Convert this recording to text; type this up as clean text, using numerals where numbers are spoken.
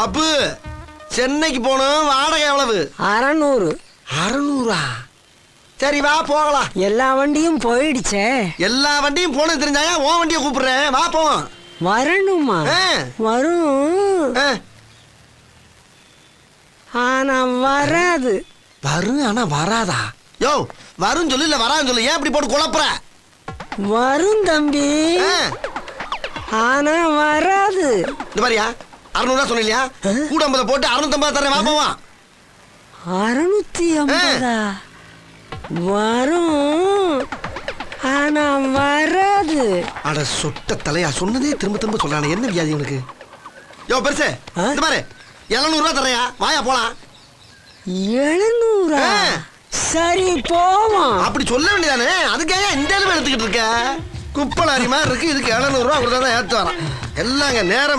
அப்பு சென்னைக்கு போகணும், வாடகை எவ்வளவு? 600. 600? சரி வா போகலாம். எல்லா வண்டியும் போயிடுச்சே. எல்லா வண்டியும் போனது தெரிஞ்சாயா உன் வண்டியை கூப்பிடுறேன், வா போவோம். வரணுமா? வரும். ஆனா வராது. வரும் ஆனா வராதா? யோ வரும் சொல்லு, இல்ல வரான்னு சொல்லு, ஏன் இப்படி போட்டு குழப்புற? வரும் தம்பி, ஆனா வராது. இந்த மாதிரியா 600 சொன்னியா? கூட 50 போட்டு 650 தரேன், வா போவா. 650? வரும் ஆனா வராது. அட சொட்ட தலையா, சொன்னதே திரும்ப திரும்ப சொல்றானே, என்ன வியாதி உனக்கு? யோ பெருசு, இந்த மாதிரி 700 தரையா, வாயா போலாம். 700? சரி போவோம். அப்படி சொல்ல வேண்டியதானே, அதுக்காக இந்த அளவு எடுத்துக்கிட்டு இருக்க? குப்பலாரி மாதிரி இருக்கு, இதுக்கு 700 கொடுத்தா தான் ஏத்து வரான். எல்லாங்க நேரம்